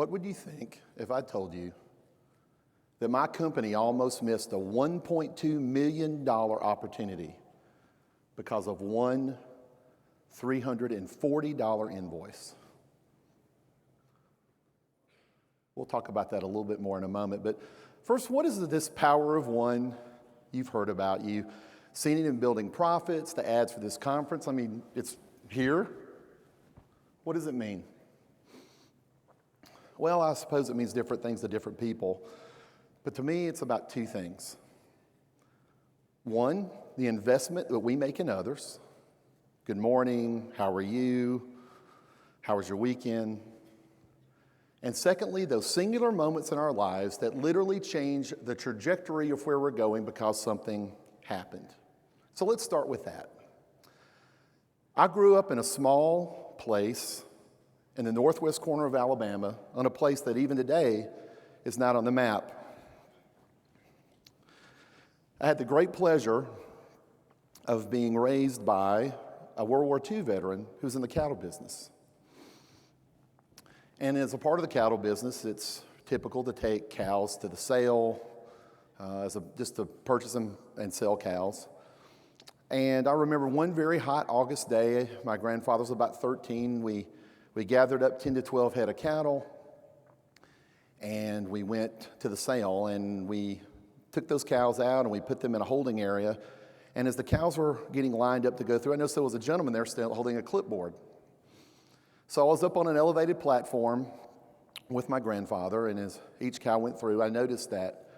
What would you think if I told you that my company almost missed a $1.2 million opportunity because of one $340 invoice? We'll talk about that a little bit more in a moment. But first, what is this power of one you've heard about? You've seen it in Building Profits, the ads for this conference. I mean, it's here. What does it mean? Well, I suppose it means different things to different people. But to me, it's about two things. One, the investment that we make in others. Good morning, how are you? How was your weekend? And secondly, those singular moments in our lives that literally change the trajectory of where we're going because something happened. So let's start with that. I grew up in a small place in the northwest corner of Alabama, on a place that even today is not on the map. I had the great pleasure of being raised by a World War II veteran who's in the cattle business. And as a part of the cattle business, it's typical to take cows to the sale, just to purchase them and sell cows. And I remember one very hot August day, my grandfather was about 13, we gathered up 10 to 12 head of cattle, and we went to the sale, and we took those cows out, and we put them in a holding area. And as the cows were getting lined up to go through, I noticed there was a gentleman there still holding a clipboard. So I was up on an elevated platform with my grandfather, and as each cow went through, I noticed that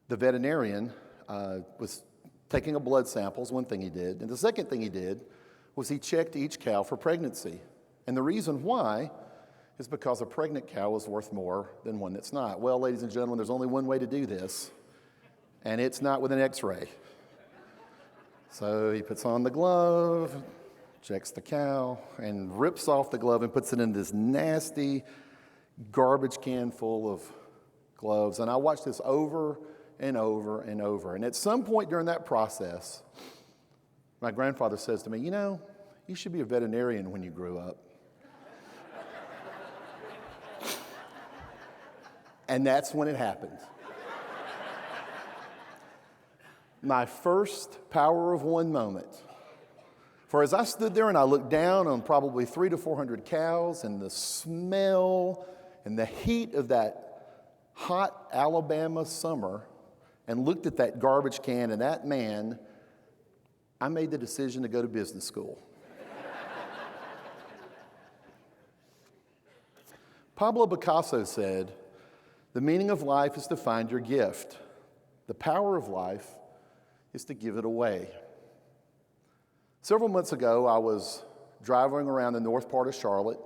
the veterinarian was taking a blood sample, is one thing he did. And the second thing he did was he checked each cow for pregnancy. And the reason why is because a pregnant cow is worth more than one that's not. Well, ladies and gentlemen, there's only one way to do this, and it's not with an x-ray. So he puts on the glove, checks the cow, and rips off the glove and puts it in this nasty garbage can full of gloves. And I watched this over and over and over. And at some point during that process, my grandfather says to me, you should be a veterinarian when you grew up. And that's when it happened. My first power of one moment. For as I stood there and I looked down on probably 300 to 400 cows, and the smell and the heat of that hot Alabama summer, and looked at that garbage can and that man, I made the decision to go to business school. Pablo Picasso said, "The meaning of life is to find your gift. The power of life is to give it away." Several months ago, I was driving around the north part of Charlotte,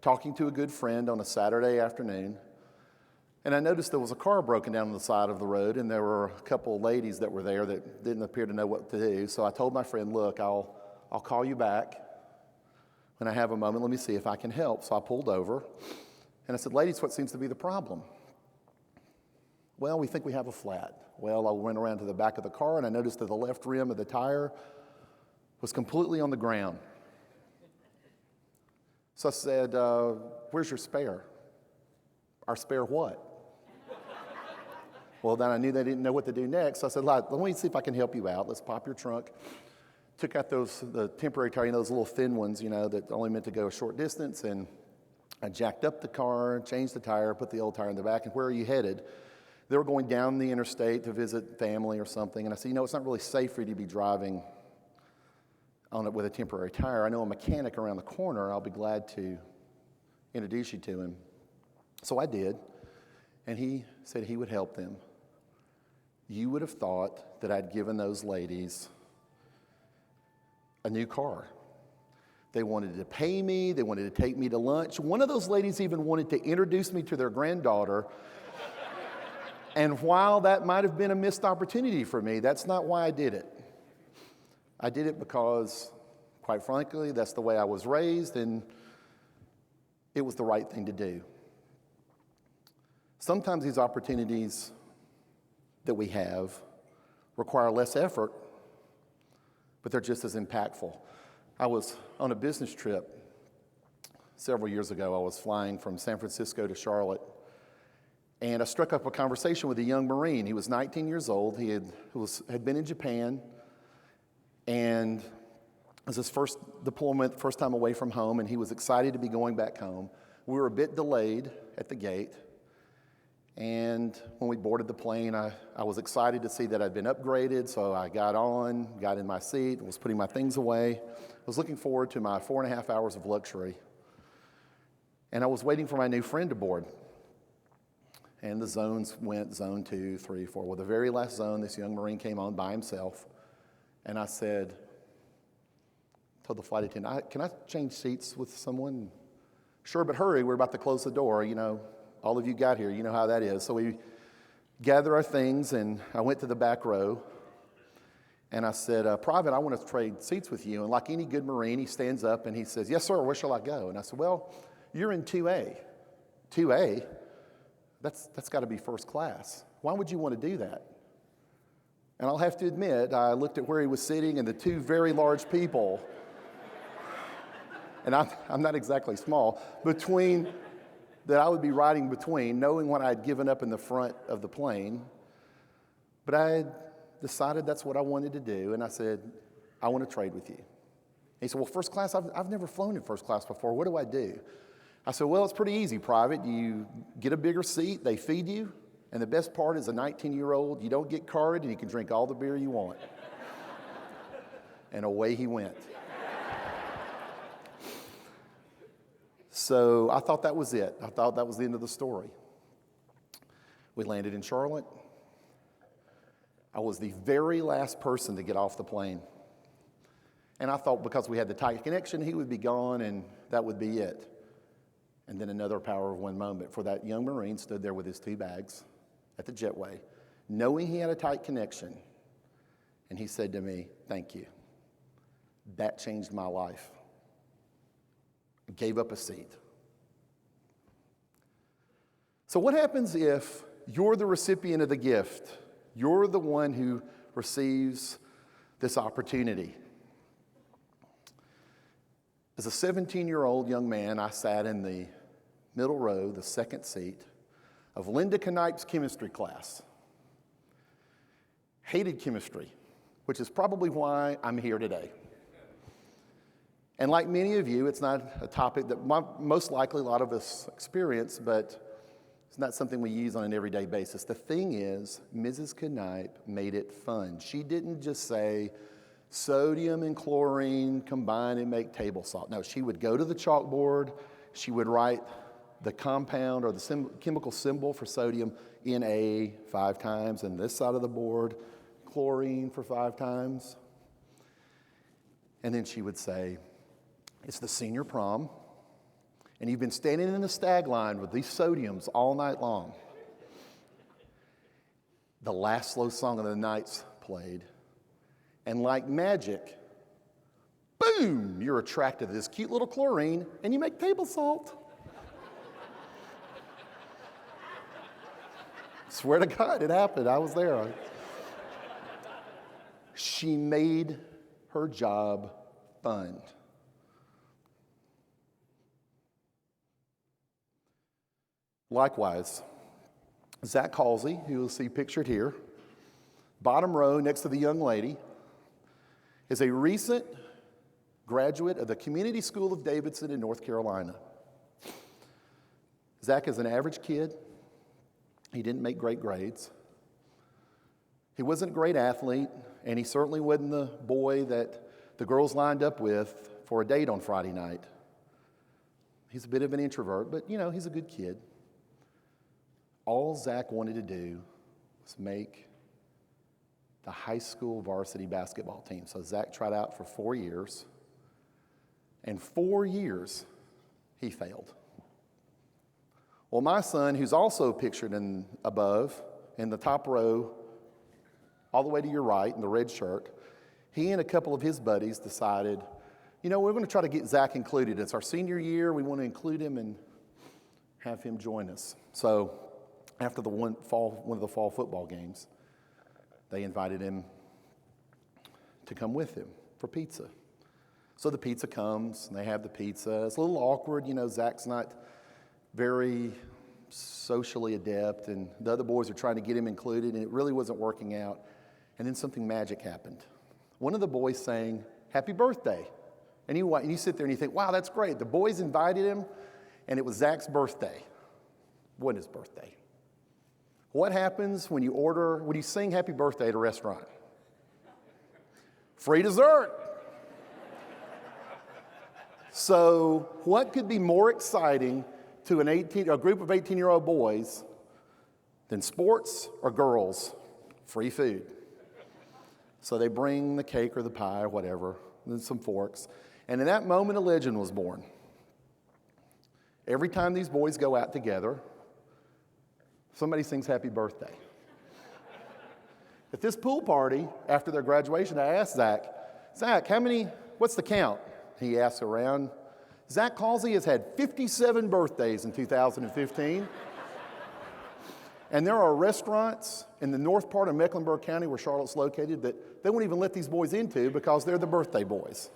talking to a good friend on a Saturday afternoon, and I noticed there was a car broken down on the side of the road, and there were a couple of ladies that were there that didn't appear to know what to do. So I told my friend, "Look, I'll call you back when I have a moment. Let me see if I can help." So I pulled over, and I said, "Ladies, what seems to be the problem?" "Well, we think we have a flat." Well, I went around to the back of the car, and I noticed that the left rim of the tire was completely on the ground. So I said, "Where's your spare?" "Our spare what?" Well, then I knew they didn't know what to do next. So I said, "Let me see if I can help you out. Let's pop your trunk." Took out the temporary tire, those little thin ones, that only meant to go a short distance. And I jacked up the car, changed the tire, put the old tire in the back. "And where are you headed?" They were going down the interstate to visit family or something. And I said, "It's not really safe for you to be driving on it with a temporary tire. I know a mechanic around the corner. I'll be glad to introduce you to him." So I did. And he said he would help them. You would have thought that I'd given those ladies a new car. They wanted to pay me. They wanted to take me to lunch. One of those ladies even wanted to introduce me to their granddaughter. And while that might have been a missed opportunity for me, that's not why I did it. I did it because, quite frankly, that's the way I was raised, and it was the right thing to do. Sometimes these opportunities that we have require less effort, but they're just as impactful. I was on a business trip several years ago, I was flying from San Francisco to Charlotte, and I struck up a conversation with a young Marine. He was 19 years old. He had been in Japan, and it was his first deployment, first time away from home, and he was excited to be going back home. We were a bit delayed at the gate, and when we boarded the plane, I was excited to see that I'd been upgraded, so I got in my seat, was putting my things away. I was looking forward to my 4.5 hours of luxury, and I was waiting for my new friend to board. And the zones went, zone 2, 3, 4. Well, the very last zone, this young Marine came on by himself, and I told the flight attendant, can I change seats with someone? Sure, but hurry, we're about to close the door. You know, all of you got here, you know how that is. So we gathered our things, and I went to the back row, and I said, Private, I want to trade seats with you. And like any good Marine, he stands up, and he says, yes, sir, where shall I go? And I said, well, you're in 2A. 2A? That's got to be first class. Why would you want to do that? And I'll have to admit, I looked at where he was sitting and the two very large people, and I'm not exactly small, that I would be riding between, knowing what I had given up in the front of the plane. But I had decided that's what I wanted to do, and I said, I want to trade with you. He said, well, first class, I've never flown in first class before. What do I do? I said, well, it's pretty easy, Private. You get a bigger seat, they feed you, and the best part is a 19-year-old, you don't get carded, and you can drink all the beer you want. And away he went. So I thought that was it. I thought that was the end of the story. We landed in Charlotte. I was the very last person to get off the plane. And I thought because we had the tight connection, he would be gone, and that would be it. And then another power of one moment, for that young Marine stood there with his 2 bags at the jetway, knowing he had a tight connection. And he said to me, thank you. That changed my life. I gave up a seat. So what happens if you're the recipient of the gift? You're the one who receives this opportunity. As a 17-year-old young man, I sat in the middle row, the second seat, of Linda Knipe's chemistry class. Hated chemistry, which is probably why I'm here today. And like many of you, it's not a topic that most likely a lot of us experience, but it's not something we use on an everyday basis. The thing is, Mrs. Knipe made it fun. She didn't just say, sodium and chlorine combine and make table salt. No, she would go to the chalkboard, she would write the compound or the chemical symbol for sodium, Na 5 times, and this side of the board, chlorine for 5 times. And then she would say, it's the senior prom, and you've been standing in the stag line with these sodiums all night long. The last slow song of the night's played, and like magic, boom, you're attracted to this cute little chlorine, and you make table salt. Swear to God, it happened. I was there. She made her job fun. Likewise, Zach Halsey, who you'll see pictured here, bottom row next to the young lady, is a recent graduate of the Community School of Davidson in North Carolina. Zach is an average kid. He didn't make great grades. He wasn't a great athlete, and he certainly wasn't the boy that the girls lined up with for a date on Friday night. He's a bit of an introvert, but he's a good kid. All Zach wanted to do was make the high school varsity basketball team. So Zach tried out for 4 years, and 4 years he failed. Well, my son, who's also pictured above in the top row, all the way to your right in the red shirt, he and a couple of his buddies decided, we're going to try to get Zach included. It's our senior year. We want to include him and have him join us. So after one of the fall football games, they invited him to come with them for pizza. So the pizza comes, and they have the pizza. It's a little awkward. Zach's not very socially adept, and the other boys are trying to get him included, and it really wasn't working out. And then something magic happened. One of the boys sang, "Happy birthday." And you sit there and you think, wow, that's great. The boys invited him, and it was Zach's birthday. It wasn't his birthday. What happens when you sing happy birthday at a restaurant? Free dessert. So what could be more exciting to a group of 18-year-old boys than sports or girls? Free food. So they bring the cake or the pie or whatever, and some forks. And in that moment, a legend was born. Every time these boys go out together, somebody sings happy birthday. At this pool party, after their graduation, I asked Zach, what's the count? He asked around. Zach Halsey has had 57 birthdays in 2015. And there are restaurants in the north part of Mecklenburg County where Charlotte's located that they won't even let these boys into because they're the birthday boys.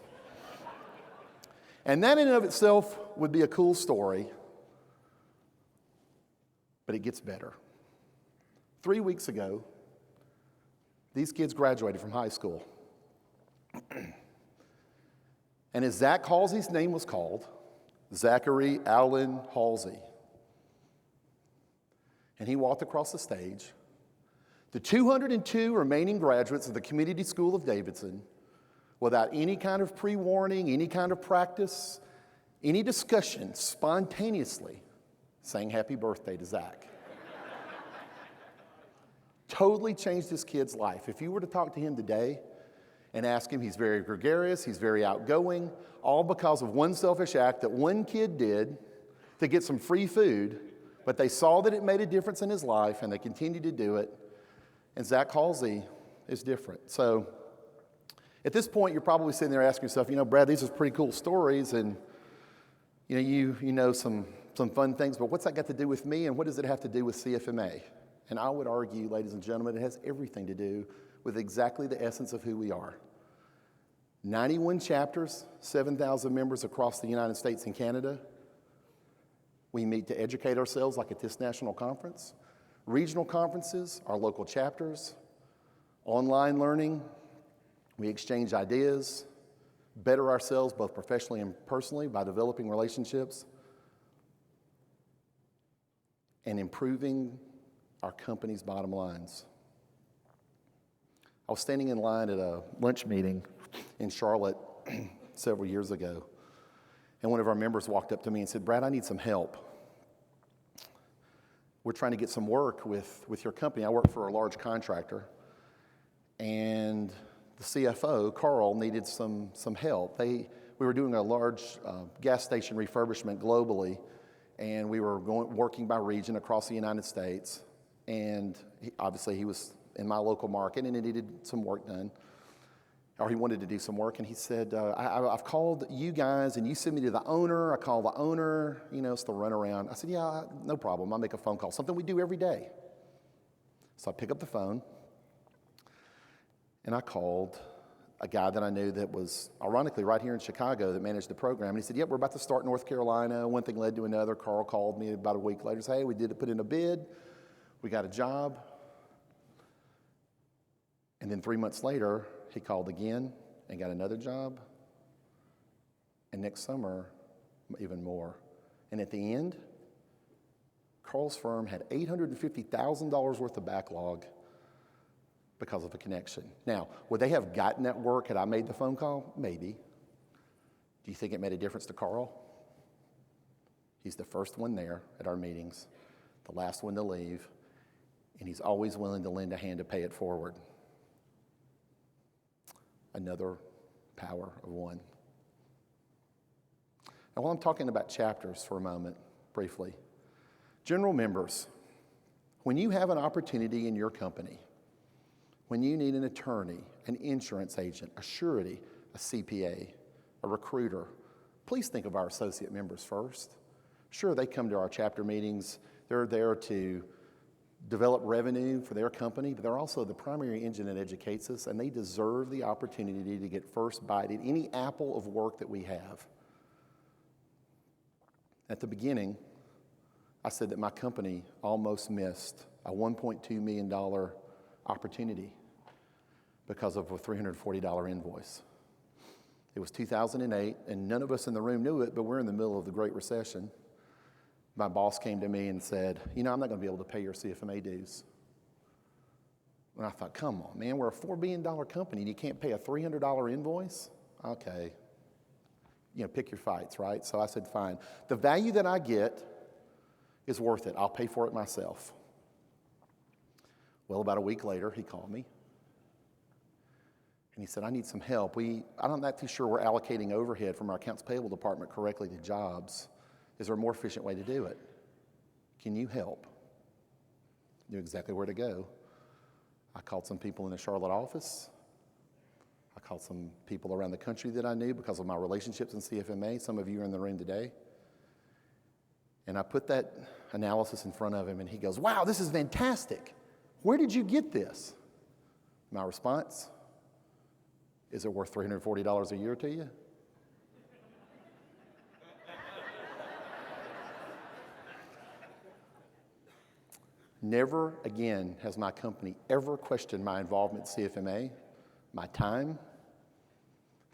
And that in and of itself would be a cool story, but it gets better. 3 weeks ago, these kids graduated from high school. And as Zach Halsey's name was called, Zachary Allen Halsey, and he walked across the stage, the 202 remaining graduates of the Community School of Davidson, without any kind of pre-warning, any kind of practice, any discussion, spontaneously sang happy birthday to Zach. Totally changed this kid's life. If you were to talk to him today and ask him, he's very gregarious, he's very outgoing, all because of one selfish act that one kid did to get some free food, but they saw that it made a difference in his life and they continued to do it. And Zach Halsey is different. So at this point, you're probably sitting there asking yourself, Brad, these are pretty cool stories, and you know some fun things, but what's that got to do with me, and what does it have to do with CFMA? And I would argue, ladies and gentlemen, it has everything to do with exactly the essence of who we are. 91 chapters, 7,000 members across the United States and Canada. We meet to educate ourselves like at this national conference. Regional conferences, our local chapters, online learning. We exchange ideas, better ourselves both professionally and personally by developing relationships and improving our company's bottom lines. I was standing in line at a lunch meeting in Charlotte several years ago, and one of our members walked up to me and said, Brad, I need some help. We're trying to get some work with your company. I work for a large contractor, and the CFO, Carl, needed some help. We were doing a large gas station refurbishment globally, and we were working by region across the United States. And obviously he was in my local market, and he needed some work done, or he wanted to do some work. And he said, I've called you guys, and you send me to the owner. I call the owner, it's the runaround. I said, yeah, no problem. I'll make a phone call, something we do every day. So I pick up the phone, and I called a guy that I knew that was, ironically, right here in Chicago that managed the program. And he said, yep, we're about to start North Carolina. One thing led to another. Carl called me about a week later and said, hey, we did put in a bid. We got a job. And then 3 months later, he called again and got another job. And next summer, even more. And at the end, Carl's firm had $850,000 worth of backlog because of a connection. Now, would they have gotten that work had I made the phone call? Maybe. Do you think it made a difference to Carl? He's the first one there at our meetings, the last one to leave, and he's always willing to lend a hand to pay it forward. Another power of one. Now, while I'm talking about chapters for a moment, briefly, general members, when you have an opportunity in your company, when you need an attorney, an insurance agent, a surety, a CPA, a recruiter, please think of our associate members first. Sure, they come to our chapter meetings. They're there to develop revenue for their company, but they're also the primary engine that educates us, and they deserve the opportunity to get first bite at any apple of work that we have. At the beginning, I said that my company almost missed a $1.2 million opportunity because of a $340 invoice. It was 2008, and none of us in the room knew it, but we're in the middle of the Great Recession. My boss came to me and said, I'm not going to be able to pay your CFMA dues. And I thought, come on, man, we're a $4 billion company and you can't pay a $300 invoice? Okay. Pick your fights, right? So I said, fine. The value that I get is worth it. I'll pay for it myself. Well, about a week later, he called me. And he said, I need some help. I'm not too sure we're allocating overhead from our accounts payable department correctly to jobs. Is there a more efficient way to do it? Can you help? Knew exactly where to go. I called some people in the Charlotte office. I called some people around the country that I knew because of my relationships in CFMA. Some of you are in the room today. And I put that analysis in front of him, and he goes, wow, this is fantastic. Where did you get this? My response, is it worth $340 a year to you? Never again has my company ever questioned my involvement in CFMA, my time,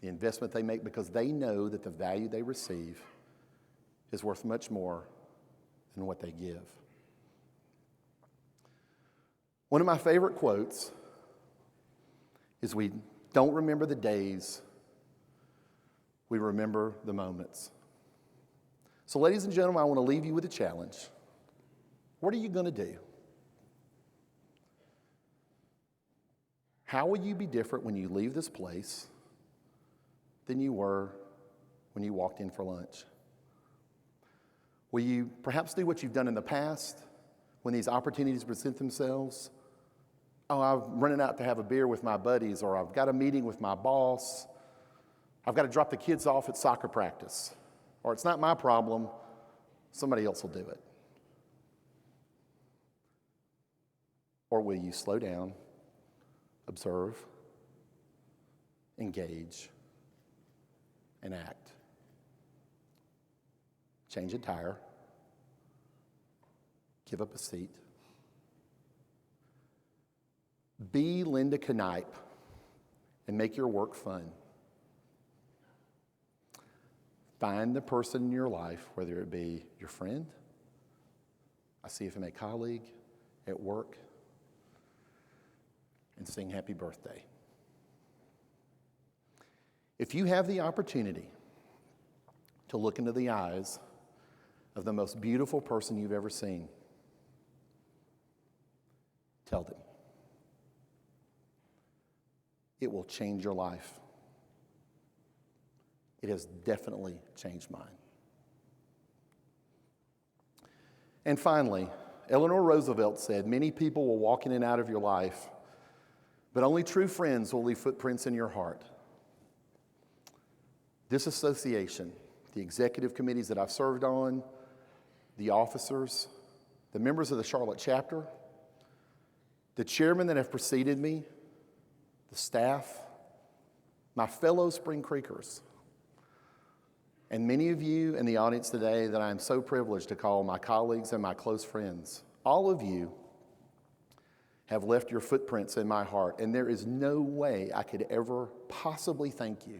the investment they make, because they know that the value they receive is worth much more than what they give. One of my favorite quotes is, we don't remember the days, we remember the moments. So ladies and gentlemen, I want to leave you with a challenge. What are you going to do? How will you be different when you leave this place than you were when you walked in for lunch? Will you perhaps do what you've done in the past when these opportunities present themselves? Oh, I'm running out to have a beer with my buddies, or I've got a meeting with my boss. I've got to drop the kids off at soccer practice. Or it's not my problem, somebody else will do it. Or will you slow down, observe, engage, and act? Change a tire, give up a seat. Be Linda Knipe and make your work fun. Find the person in your life, whether it be your friend, a CFMA colleague, at work, and sing happy birthday. If you have the opportunity to look into the eyes of the most beautiful person you've ever seen, tell them. It will change your life. It has definitely changed mine. And finally, Eleanor Roosevelt said, many people will walk in and out of your life, but only true friends will leave footprints in your heart. This association, the executive committees that I've served on, the officers, the members of the Charlotte chapter, the chairmen that have preceded me, the staff, my fellow Spring Creekers, and many of you in the audience today that I am so privileged to call my colleagues and my close friends. All of you have left your footprints in my heart, and there is no way I could ever possibly thank you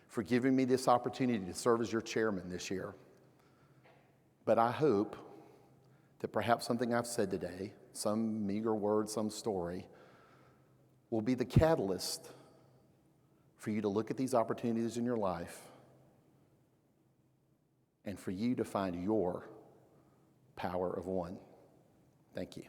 for giving me this opportunity to serve as your chairman this year. But I hope that perhaps something I've said today, some meager word, some story, will be the catalyst for you to look at these opportunities in your life and for you to find your power of one. Thank you.